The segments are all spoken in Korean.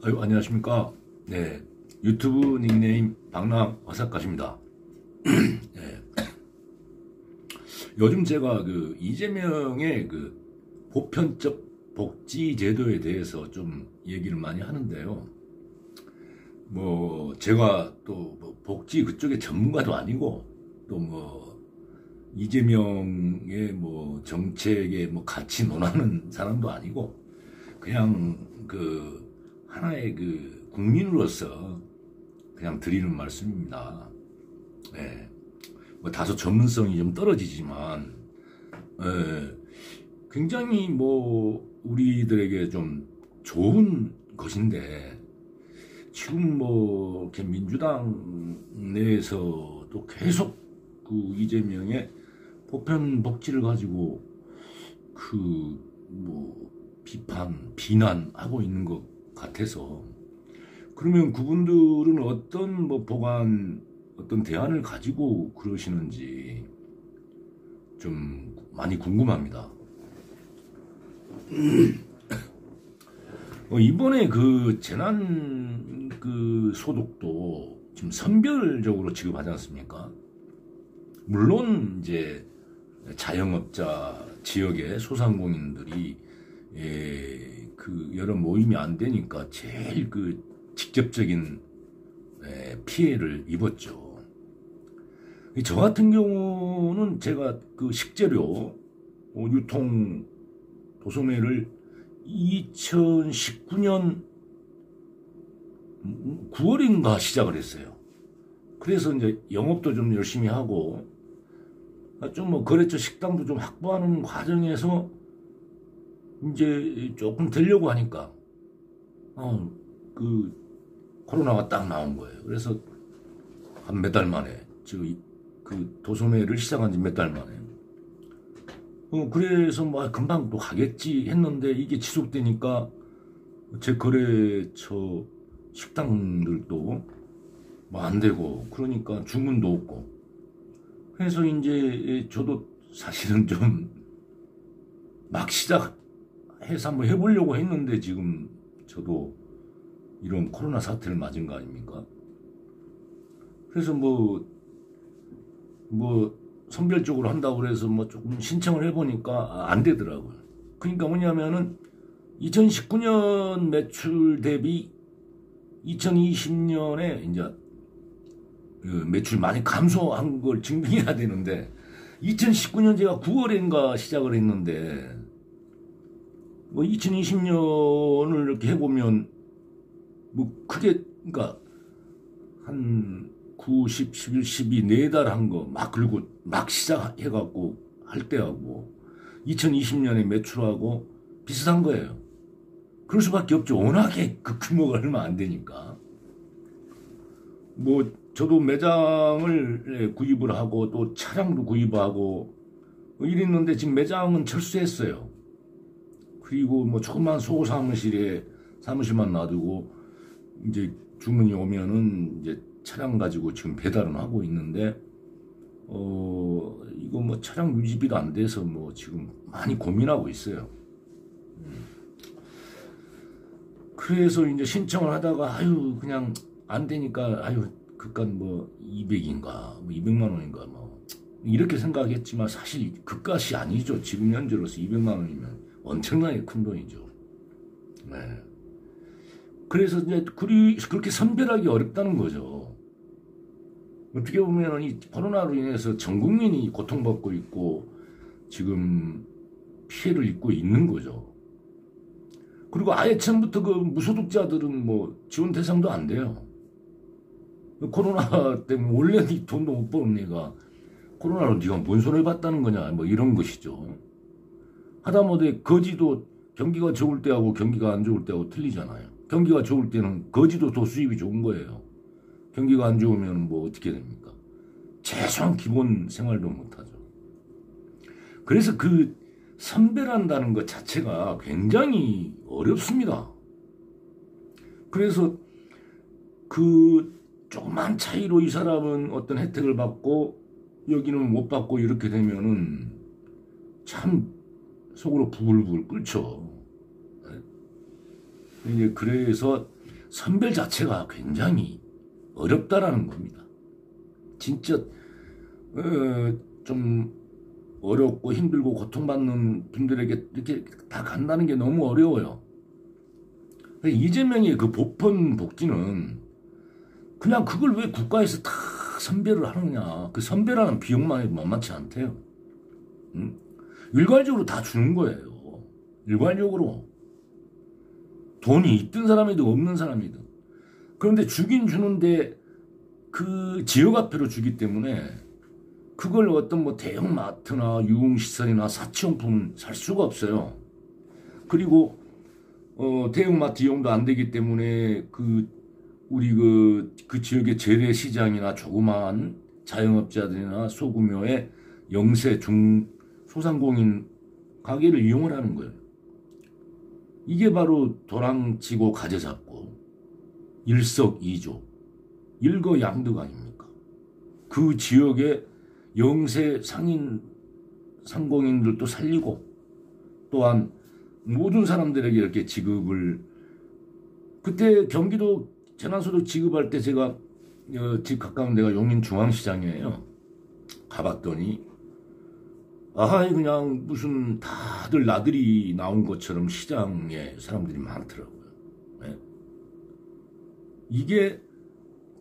안녕하십니까. 네. 유튜브 닉네임 방랑 화사가십니다. 네. 요즘 제가 이재명의 보편적 복지 제도에 대해서 좀 얘기를 많이 하는데요. 제가 또 복지 그쪽의 전문가도 아니고, 또 이재명의 정책에 같이 논하는 사람도 아니고, 그냥 하나의 국민으로서 그냥 드리는 말씀입니다. 예. 다소 전문성이 좀 떨어지지만, 굉장히 우리들에게 좀 좋은 것인데, 지금 이렇게 민주당 내에서도 계속 이재명의 보편 복지를 가지고 비난하고 있는 것 같아서, 그러면 그분들은 어떤 어떤 대안을 가지고 그러시는지 좀 많이 궁금합니다. 이번에 재난 소득도 지금 선별적으로 지급하지 않습니까? 물론 이제 자영업자 지역의 소상공인들이 여러 모임이 안 되니까 제일 직접적인 피해를 입었죠. 저 같은 경우는 제가 식재료 유통 도소매를 2019년 9월인가 시작을 했어요. 그래서 이제 영업도 좀 열심히 하고 좀 거래처 식당도 좀 확보하는 과정에서 이제 조금 되려고 하니까 코로나가 딱 나온 거예요. 그래서 한 몇 달 만에 도소매를 시작한 지 몇 달 만에 그래서 금방 또 하겠지 했는데, 이게 지속되니까 제 거래처 식당들도 안 되고, 그러니까 주문도 없고, 그래서 이제 저도 사실은 좀 막 시작해서 한번 해보려고 했는데, 지금 저도 이런 코로나 사태를 맞은 거 아닙니까? 그래서 선별적으로 한다고 그래서 조금 신청을 해보니까 안 되더라고요. 그러니까 뭐냐면은 2019년 매출 대비 2020년에 이제 매출 많이 감소한 걸 증명해야 되는데, 2019년 제가 9월인가 시작을 했는데 2020년을 이렇게 해보면 크게, 그러니까 한 9, 10, 11, 12, 4달 한 거 그리고 시작해갖고 할 때하고 2020년에 매출하고 비슷한 거예요. 그럴 수밖에 없죠. 워낙에 규모가 얼마 안 되니까. 저도 매장을 구입을 하고 또 차량도 구입하고 이랬는데, 지금 매장은 철수했어요. 그리고 조그만 사무실만 놔두고 이제 주문이 오면은 이제 차량 가지고 지금 배달은 하고 있는데, 이거 차량 유지비도 안 돼서 지금 많이 고민하고 있어요. 그래서 이제 신청을 하다가 그냥 안 되니까 그깟 200인가 200만 원인가 이렇게 생각했지만, 사실 그깟이 아니죠. 지금 현재로서 200만 원이면 엄청나게 큰 돈이죠. 네. 그래서 이제 그렇게 선별하기 어렵다는 거죠. 어떻게 보면 이 코로나로 인해서 전 국민이 고통받고 있고 지금 피해를 입고 있는 거죠. 그리고 아예 처음부터 무소득자들은 지원 대상도 안 돼요. 코로나 때문에 원래 네 돈도 못 버는 애가 코로나로 네가 뭔 손해를 봤다는 거냐, 이런 것이죠. 하다못해 거지도 경기가 좋을 때하고 경기가 안 좋을 때하고 틀리잖아요. 경기가 좋을 때는 거지도 더 수입이 좋은 거예요. 경기가 안 좋으면 어떻게 됩니까? 최소한 기본 생활도 못하죠. 그래서 선별한다는 것 자체가 굉장히 어렵습니다. 그래서 조그만 차이로 이 사람은 어떤 혜택을 받고 여기는 못 받고 이렇게 되면은 참 속으로 부글부글 끓죠. 이제 그래서 선별 자체가 굉장히 어렵다라는 겁니다. 진짜 좀 어렵고 힘들고 고통받는 분들에게 이렇게 다 간다는 게 너무 어려워요. 이재명의 그 보편 복지는 그냥 그걸 왜 국가에서 다 선별을 하느냐. 그 선별하는 비용만이 만만치 않대요. 응? 일괄적으로 다 주는 거예요. 일괄적으로. 돈이 있든 사람이든 없는 사람이든. 그런데 주긴 주는데 그 지역화표로 주기 때문에 그걸 어떤 뭐 대형 마트나 유흥시설이나 사치용품은 살 수가 없어요. 그리고 대형 마트 이용도 안 되기 때문에 우리 그 지역의 재래시장이나 조그마한 자영업자들이나 소규모의 영세 소상공인 가게를 이용을 하는 거예요. 이게 바로 도랑치고 가재잡고 일석이조 일거양득 아닙니까? 그 지역의 영세 상공인들도 살리고 또한 모든 사람들에게 이렇게 지급을 그때 경기도 재난소득 지급할 때 제가 집 가까운 데가 용인중앙시장이에요. 가봤더니 그냥 무슨 다들 나들이 나온 것처럼 시장에 사람들이 많더라고요. 네? 이게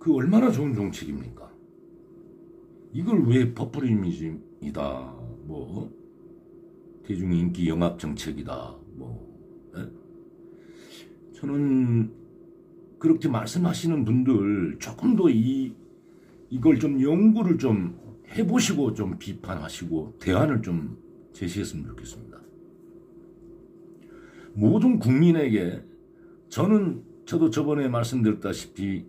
얼마나 좋은 정책입니까? 이걸 왜 퍼플리즘이다, 뭐 대중인기 영합 정책이다, 네? 저는 그렇게 말씀하시는 분들 조금 더 이걸 좀 연구를 좀 해보시고 좀 비판하시고 대안을 좀 제시했으면 좋겠습니다. 모든 국민에게 저도 저번에 말씀드렸다시피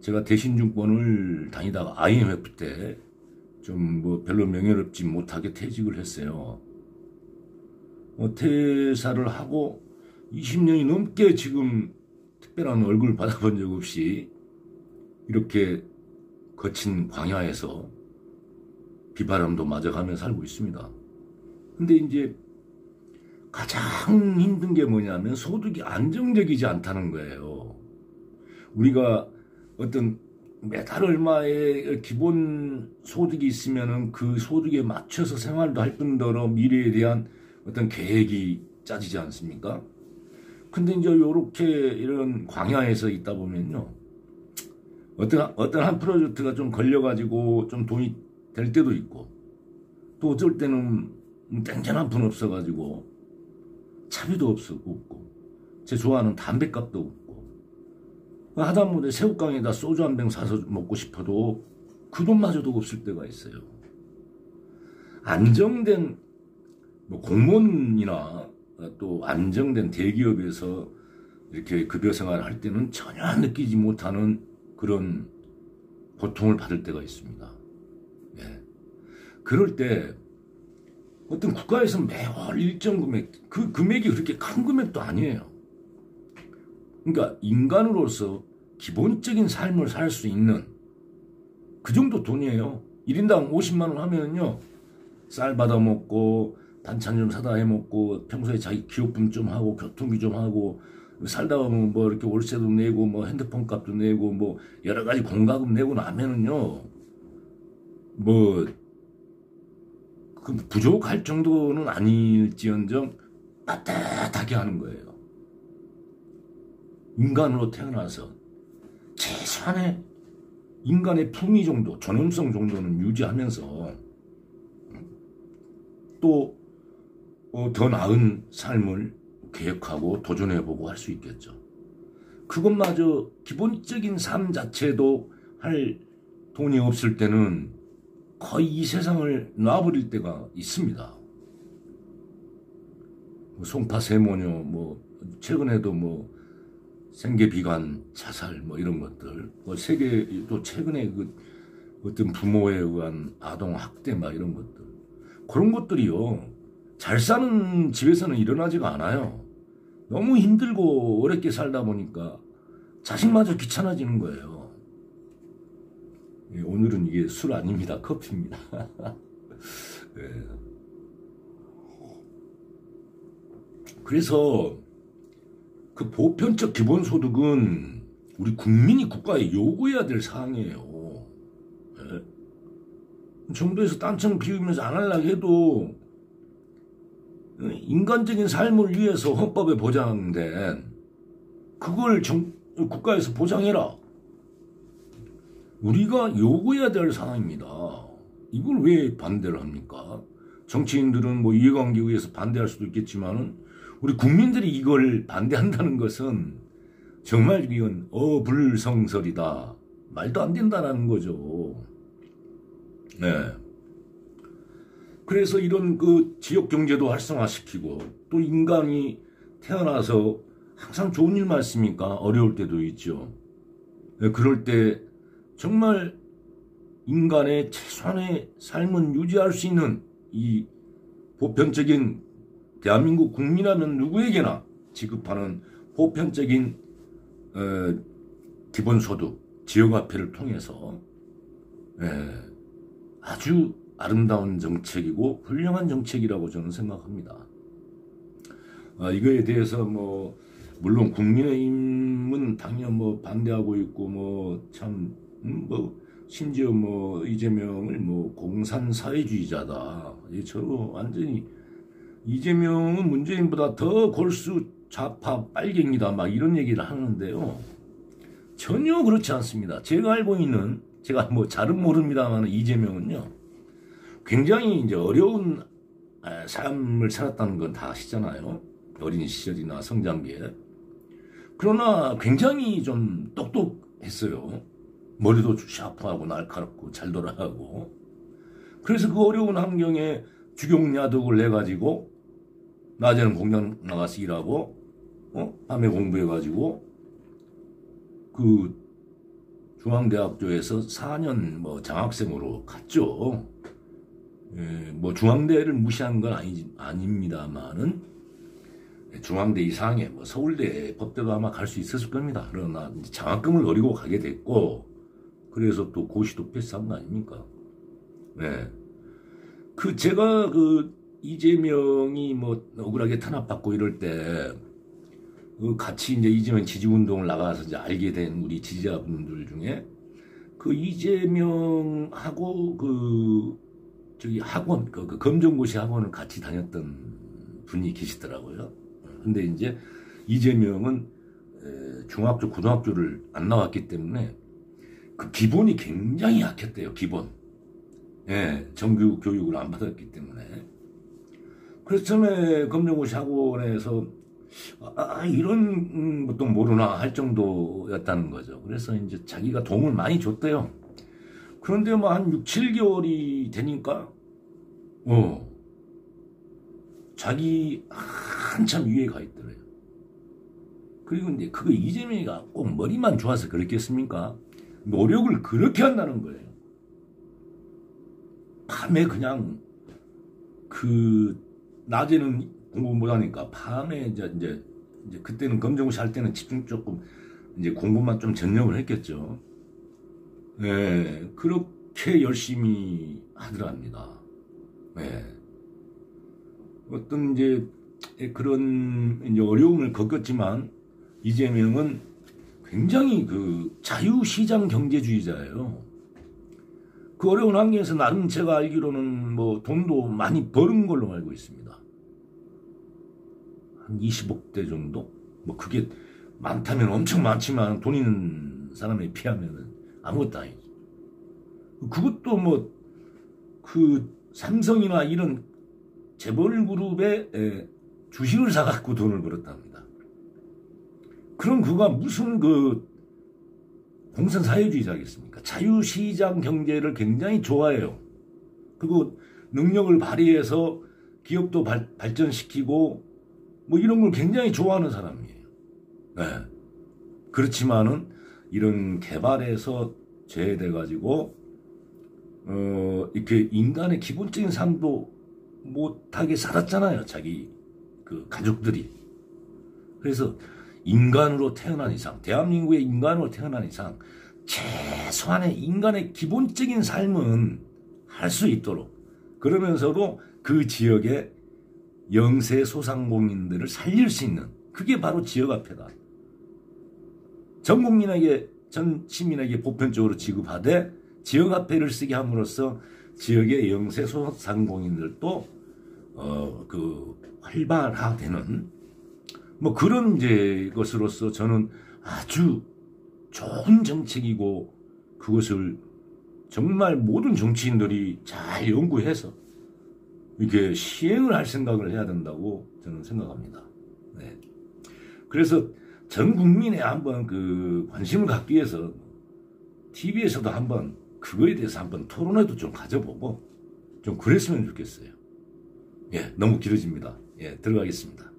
제가 대신증권을 다니다가 IMF 때 좀 뭐 별로 명예롭지 못하게 퇴직을 했어요. 퇴사를 하고 20년이 넘게 지금 특별한 얼굴 받아본 적 없이 이렇게 거친 광야에서 비바람도 맞아가며 살고 있습니다. 근데 이제 가장 힘든 게 뭐냐면 소득이 안정적이지 않다는 거예요. 우리가 어떤 매달 얼마의 기본 소득이 있으면은 그 소득에 맞춰서 생활도 할 뿐더러 미래에 대한 어떤 계획이 짜지지 않습니까? 근데 이제 요렇게 이런 광야에서 있다 보면요. 어떤 한 프로젝트가 좀 걸려가지고 좀 돈이 될 때도 있고 또 어쩔 때는 땡전 한 푼 없어가지고 차비도 없고 제 좋아하는 담배값도 없고 하다못해 새우깡에다 소주 한 병 사서 먹고 싶어도 그 돈마저도 없을 때가 있어요. 안정된 공무원이나 또 안정된 대기업에서 이렇게 급여 생활을 할 때는 전혀 느끼지 못하는 그런 고통을 받을 때가 있습니다. 예. 그럴 때 어떤 국가에서 매월 일정 금액, 그 금액이 그렇게 큰 금액도 아니에요. 그러니까 인간으로서 기본적인 삶을 살 수 있는 그 정도 돈이에요. 1인당 50만 원 하면요. 쌀 받아 먹고 반찬 좀 사다 해 먹고 평소에 자기 기업품 좀 하고 교통비 좀 하고 살다 보면 뭐 이렇게 월세도 내고 뭐 핸드폰 값도 내고 뭐 여러 가지 공과금 내고 나면은요. 그 부족할 정도는 아닐지언정 따뜻하게 하는 거예요. 인간으로 태어나서 최소한의 인간의 품위 정도, 존엄성 정도는 유지하면서 또 더 나은 삶을 계획하고 도전해보고 할 수 있겠죠. 그것마저 기본적인 삶 자체도 할 돈이 없을 때는 거의 이 세상을 놔버릴 때가 있습니다. 송파 세모녀 최근에도 생계비관 자살 이런 것들 세계 또 최근에 어떤 부모에 의한 아동 학대 이런 것들 그런 것들이요 잘 사는 집에서는 일어나지가 않아요. 너무 힘들고 어렵게 살다 보니까 자식마저 귀찮아지는 거예요. 오늘은 이게 술 아닙니다. 커피입니다. 네. 그래서 그 보편적 기본소득은 우리 국민이 국가에 요구해야 될 사항이에요. 예? 정부에서 딴청 피우면서 안 하려고 해도 인간적인 삶을 위해서 헌법에 보장된 그걸 국가에서 보장해라. 우리가 요구해야 될 사항입니다. 이걸 왜 반대를 합니까? 정치인들은 뭐 이해관계에 의해서 반대할 수도 있겠지만은 우리 국민들이 이걸 반대한다는 것은 정말 이건 어불성설이다. 말도 안 된다는 거죠. 네. 그래서 이런 그 지역 경제도 활성화시키고 또 인간이 태어나서 항상 좋은 일만 있습니까? 어려울 때도 있죠. 네, 그럴 때 정말 인간의 최소한의 삶은 유지할 수 있는 이 보편적인 대한민국 국민이라면 누구에게나 지급하는 보편적인 기본소득, 지역화폐를 통해서 아주 아름다운 정책이고 훌륭한 정책이라고 저는 생각합니다. 이거에 대해서 뭐 물론 국민의힘은 당연 뭐 반대하고 있고 뭐 참 심지어 뭐 이재명을 뭐 공산 사회주의자다. 저로 완전히 이재명은 문재인보다 더 골수 좌파 빨갱이다 막 이런 얘기를 하는데요. 전혀 그렇지 않습니다. 제가 알고 있는 제가 뭐 잘은 모릅니다만 이재명은요. 굉장히 이제 어려운 삶을 살았다는 건 다 아시잖아요. 어린 시절이나 성장기에. 그러나 굉장히 좀 똑똑했어요. 머리도 샤프하고 날카롭고 잘 돌아가고. 그래서 그 어려운 환경에 주경야독을 내가지고 낮에는 공장 나가서 일하고 밤에 공부해가지고 그 중앙대학교에서 4년 뭐 장학생으로 갔죠. 뭐 중앙대를 무시한 건 아닙니다만은 중앙대 이상의 뭐 서울대 법대도 아마 갈 수 있었을 겁니다. 그러나 장학금을 노리고 가게 됐고 그래서 또 고시도 패스한 거 아닙니까? 네. 제가 이재명이 뭐 억울하게 탄압받고 이럴 때 같이 이제 이재명 지지운동을 나가서 이제 알게 된 우리 지지자분들 중에 이재명하고 저기 학원, 검정고시 학원을 같이 다녔던 분이 계시더라고요. 근데 이제 이재명은 중학교, 고등학교를 안 나왔기 때문에 그 기본이 굉장히 약했대요, 기본. 예, 정규 교육을 안 받았기 때문에. 그래서 처음에 검정고시 학원에서 이런 것도 모르나 할 정도였다는 거죠. 그래서 이제 자기가 도움을 많이 줬대요. 그런데 뭐 한 6, 7개월이 되니까, 자기 한참 위에 가 있더래요. 그리고 이제 그거 이재명이가 꼭 머리만 좋아서 그랬겠습니까? 노력을 그렇게 한다는 거예요. 밤에 그냥 낮에는 공부 못하니까 밤에 이제 그때는 검정고시 할 때는 집중 조금 이제 공부만 좀 전념을 했겠죠. 네, 그렇게 열심히 하더랍니다. 네. 어떤 이제 그런 이제 어려움을 겪었지만 이재명은 굉장히 자유시장 경제주의자예요. 그 어려운 환경에서 나름 제가 알기로는 뭐 돈도 많이 버는 걸로 알고 있습니다. 한 20억대 정도? 뭐 그게 많다면 엄청 많지만 돈 있는 사람에 비하면은 아무것도 아니죠. 그것도 뭐 삼성이나 이런 재벌 그룹의 주식을 사갖고 돈을 벌었답니다. 그럼 그가 무슨 공산 사회주의자겠습니까? 자유시장 경제를 굉장히 좋아해요. 그리고 능력을 발휘해서 기업도 발전시키고 뭐 이런 걸 굉장히 좋아하는 사람이에요. 네. 그렇지만은 이런 개발에서 제외돼가지고 이렇게 인간의 기본적인 삶도 못하게 살았잖아요. 자기 가족들이. 그래서 인간으로 태어난 이상, 대한민국의 인간으로 태어난 이상 최소한의 인간의 기본적인 삶은 할 수 있도록, 그러면서도 그 지역의 영세 소상공인들을 살릴 수 있는 그게 바로 지역화폐다. 전 국민에게, 전 시민에게 보편적으로 지급하되 지역화폐를 쓰게 함으로써 지역의 영세 소상공인들도 활발화되는 뭐 그런 이제 것으로서 저는 아주 좋은 정책이고, 그것을 정말 모든 정치인들이 잘 연구해서 이렇게 시행을 할 생각을 해야 된다고 저는 생각합니다. 네. 그래서 전 국민에 한번 관심을 갖기 위해서 TV에서도 한번 그거에 대해서 한번 토론회도 좀 가져보고 좀 그랬으면 좋겠어요. 예, 너무 길어집니다. 예, 들어가겠습니다.